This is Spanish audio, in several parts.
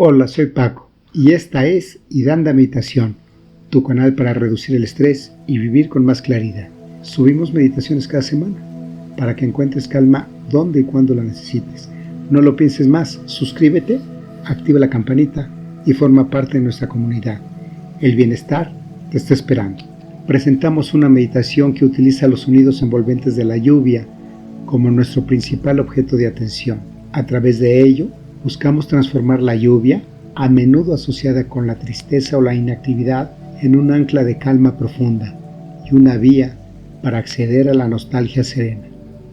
Hola, soy Paco y esta es Idanda Meditación, tu canal para reducir el estrés y vivir con más claridad. Subimos meditaciones cada semana para que encuentres calma donde y cuando la necesites. No lo pienses más, suscríbete, activa la campanita y forma parte de nuestra comunidad. El bienestar te está esperando. Presentamos una meditación que utiliza los sonidos envolventes de la lluvia como nuestro principal objeto de atención. A través de ello, buscamos transformar la lluvia, a menudo asociada con la tristeza o la inactividad, en un ancla de calma profunda y una vía para acceder a la nostalgia serena.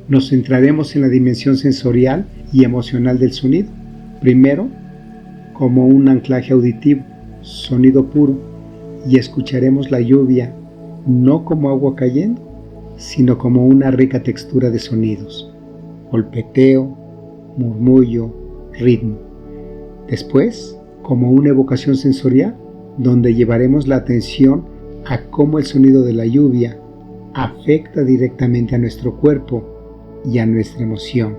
Nos centraremos en la dimensión sensorial y emocional del sonido. Primero, como un anclaje auditivo, sonido puro, y escucharemos la lluvia no como agua cayendo, sino como una rica textura de sonidos, golpeteo, murmullo, ritmo. Después, como una evocación sensorial, donde llevaremos la atención a cómo el sonido de la lluvia afecta directamente a nuestro cuerpo y a nuestra emoción.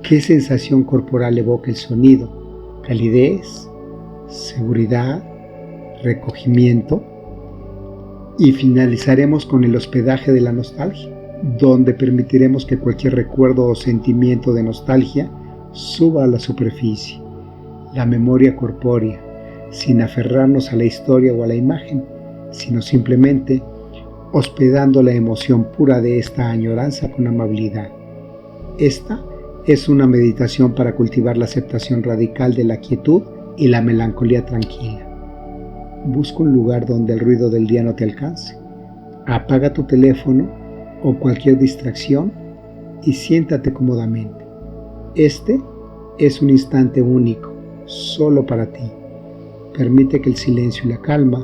¿Qué sensación corporal evoca el sonido? Calidez, seguridad, recogimiento. Y finalizaremos con el hospedaje de la nostalgia, donde permitiremos que cualquier recuerdo o sentimiento de nostalgia suba a la superficie, la memoria corpórea, sin aferrarnos a la historia o a la imagen, sino simplemente hospedando la emoción pura de esta añoranza con amabilidad. Esta es una meditación para cultivar la aceptación radical de la quietud y la melancolía tranquila. Busca un lugar donde el ruido del día no te alcance. Apaga tu teléfono o cualquier distracción y siéntate cómodamente. Este es un instante único, solo para ti. Permite que el silencio y la calma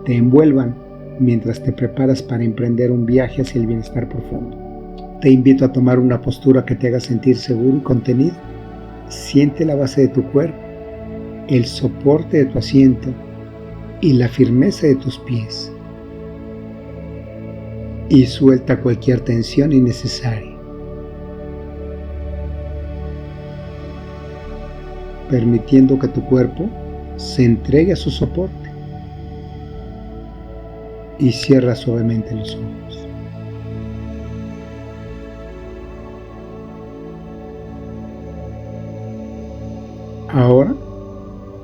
te envuelvan mientras te preparas para emprender un viaje hacia el bienestar profundo. Te invito a tomar una postura que te haga sentir seguro y contenido. Siente la base de tu cuerpo, el soporte de tu asiento y la firmeza de tus pies. Y suelta cualquier tensión innecesaria. Permitiendo que tu cuerpo se entregue a su soporte. Y cierra suavemente los ojos. Ahora,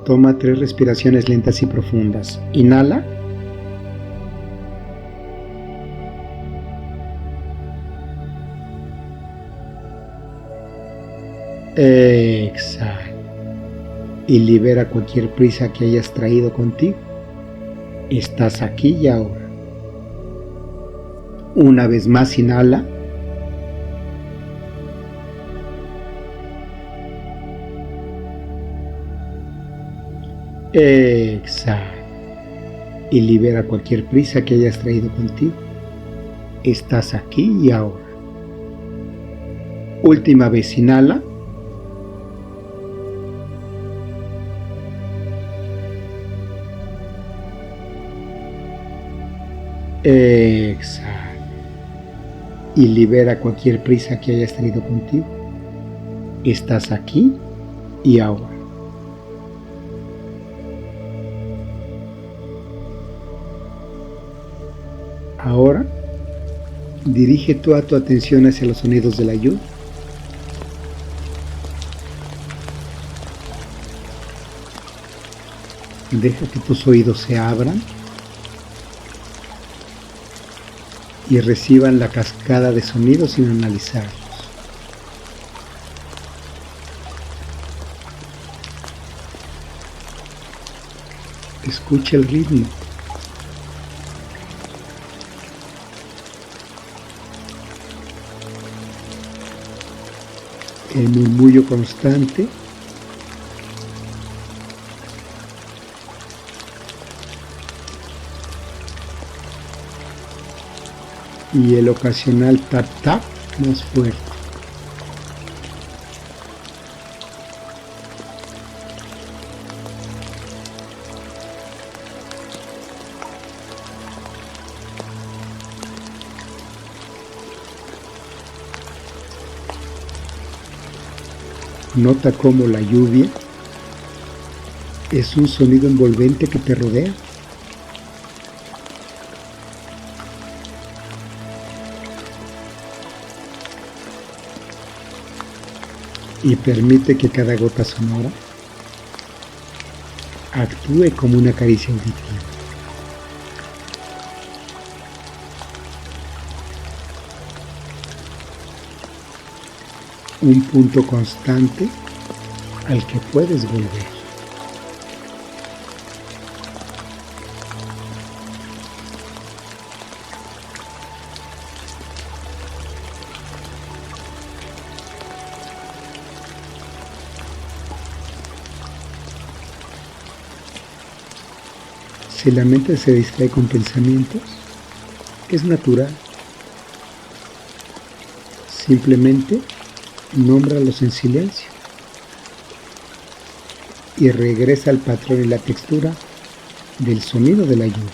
toma 3 respiraciones lentas y profundas. Inhala. Exhala. Y libera cualquier prisa que hayas traído contigo. Estás aquí y ahora. Una vez más, inhala. Exhala. Y libera cualquier prisa que hayas traído contigo. Estás aquí y ahora. Última vez, inhala. Exhala. Y libera cualquier prisa que hayas traído contigo. Estás aquí y ahora. Ahora, dirige toda tu atención hacia los sonidos de la lluvia. Deja que tus oídos se abran y reciban la cascada de sonidos sin analizarlos. Escucha el ritmo. El murmullo constante y el ocasional tap-tap más fuerte. Nota cómo la lluvia Es un sonido envolvente que te rodea. Y permite que cada gota sonora actúe como una caricia auditiva. Un punto constante al que puedes volver. Si la mente se distrae con pensamientos, es natural. Simplemente nómbralos en silencio y regresa al patrón y la textura del sonido de la lluvia.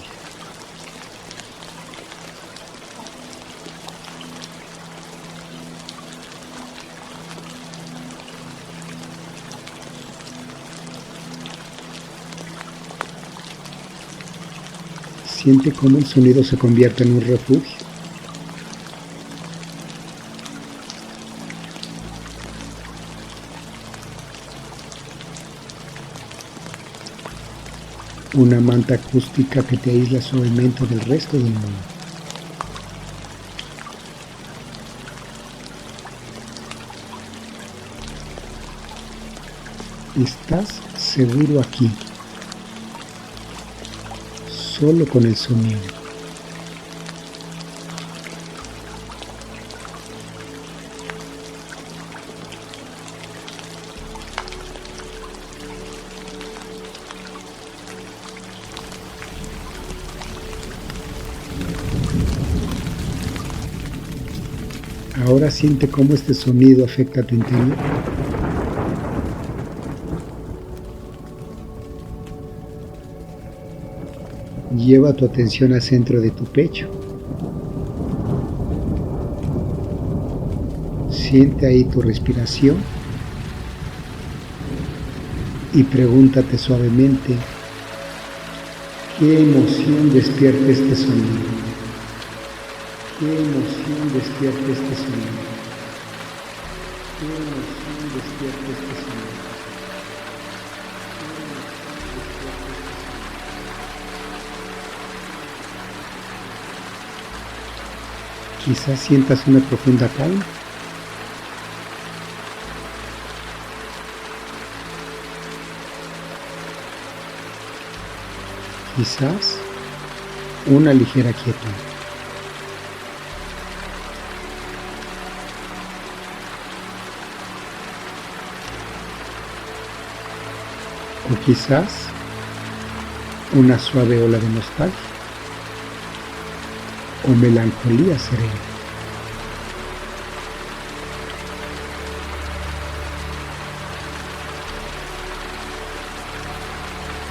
Siente cómo el sonido se convierte en un refugio. Una manta acústica que te aísla suavemente del resto del mundo. Estás seguro aquí, solo con el sonido. Ahora siente cómo este sonido afecta a tu interior. Lleva tu atención al centro de tu pecho. Siente ahí tu respiración y pregúntate suavemente, ¿qué emoción despierta este sonido? ¿Qué emoción despierta este sonido? ¿Qué emoción despierta este sonido? Quizás sientas una profunda calma. Quizás una ligera quietud. O quizás una suave ola de nostalgia o melancolía serena.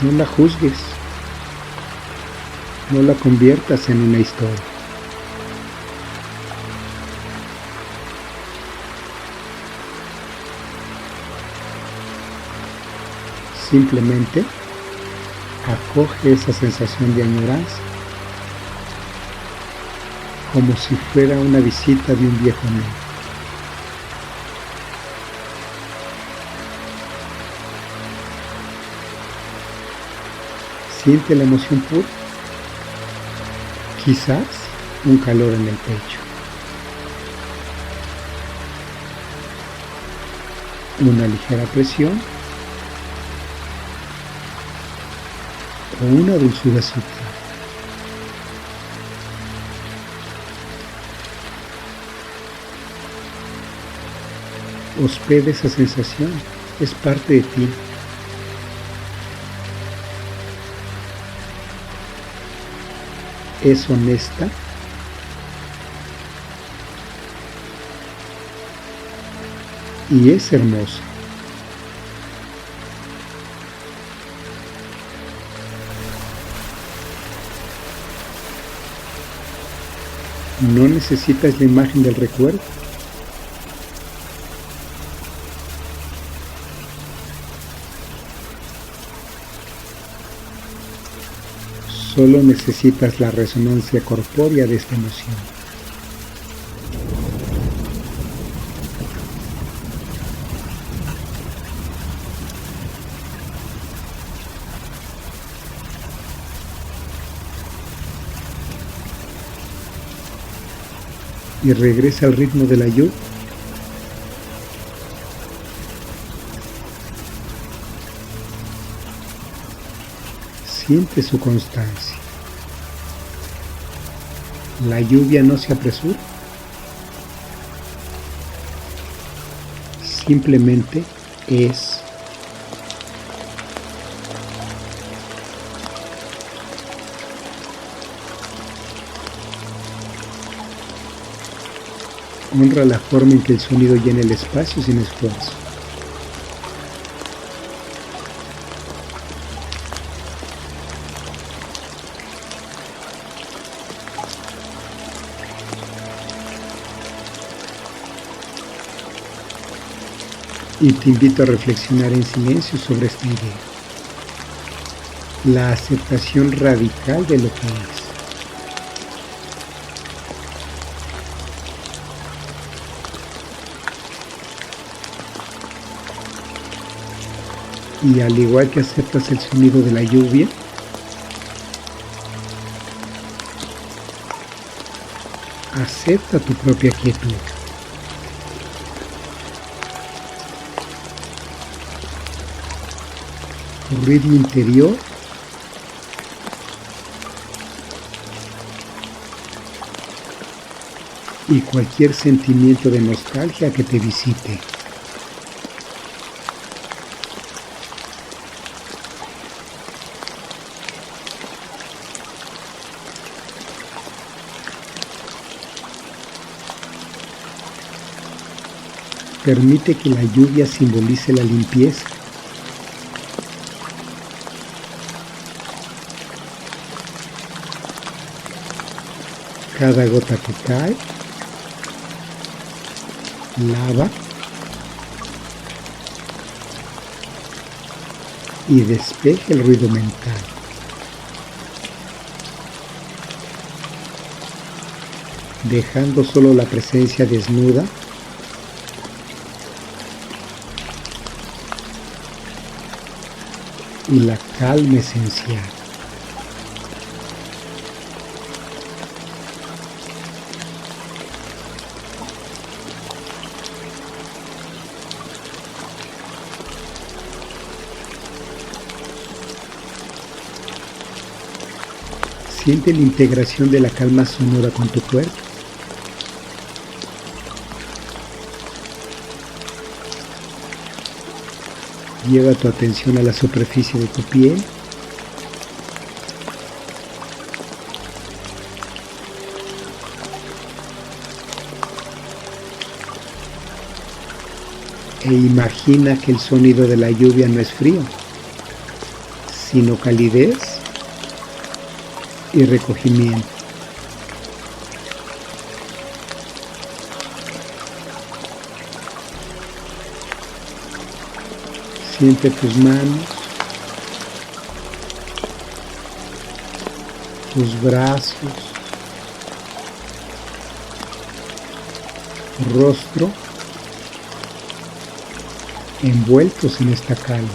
No la juzgues, no la conviertas en una historia. Simplemente acoge esa sensación de añoranza como si fuera una visita de un viejo amigo. Siente la emoción pura, quizás un calor en el pecho, una ligera presión o una dulzura sutil. Hospeda esa sensación, es parte de ti. Es honesta y es hermosa. No necesitas la imagen del recuerdo. Solo necesitas la resonancia corpórea de esta emoción. Y regresa al ritmo de la lluvia. Siente su constancia. La lluvia no se apresura. Simplemente es. Honra la forma en que el sonido llena el espacio sin esfuerzo. Y te invito a reflexionar en silencio sobre esta idea. La aceptación radical de lo que es. Y al igual que aceptas el sonido de la lluvia, acepta tu propia quietud. Tu ruido interior y cualquier sentimiento de nostalgia que te visite. Permite que la lluvia simbolice la limpieza. Cada gota que cae lava y despeja el ruido mental. Dejando solo la presencia desnuda y la calma esencial. Siente la integración de la calma sonora con tu cuerpo. Lleva tu atención a la superficie de tu piel. E imagina que el sonido de la lluvia no es frío, sino calidez y recogimiento. Siente tus manos, tus brazos, tu rostro envueltos en esta calma.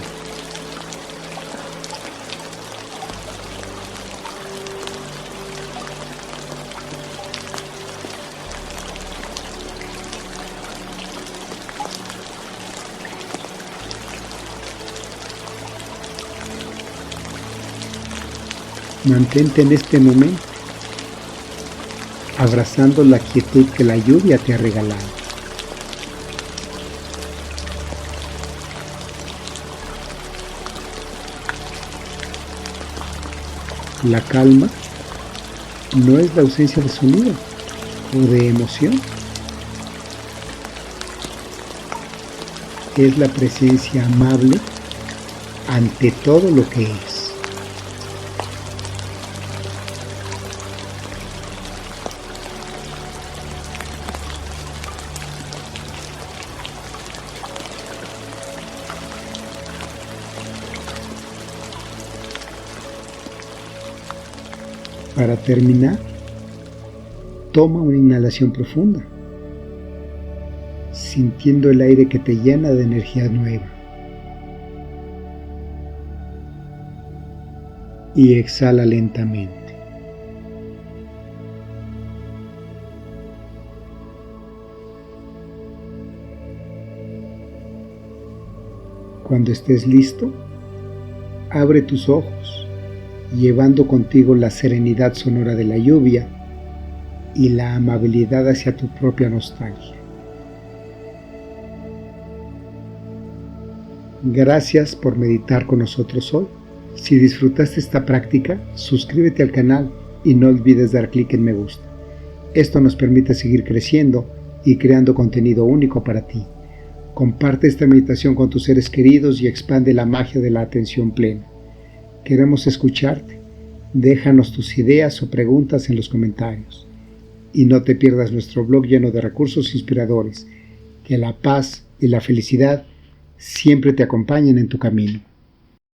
Mantente en este momento, abrazando la quietud que la lluvia te ha regalado. La calma no es la ausencia de sonido o de emoción. Es la presencia amable ante todo lo que es. Para terminar, toma una inhalación profunda, sintiendo el aire que te llena de energía nueva. Y exhala lentamente. Cuando estés listo, abre tus ojos, llevando contigo la serenidad sonora de la lluvia y la amabilidad hacia tu propia nostalgia. Gracias por meditar con nosotros hoy. Si disfrutaste esta práctica, suscríbete al canal y no olvides dar clic en me gusta. Esto nos permite seguir creciendo y creando contenido único para ti. Comparte esta meditación con tus seres queridos y expande la magia de la atención plena. Queremos escucharte. Déjanos tus ideas o preguntas en los comentarios. Y no te pierdas nuestro blog lleno de recursos inspiradores. Que la paz y la felicidad siempre te acompañen en tu camino.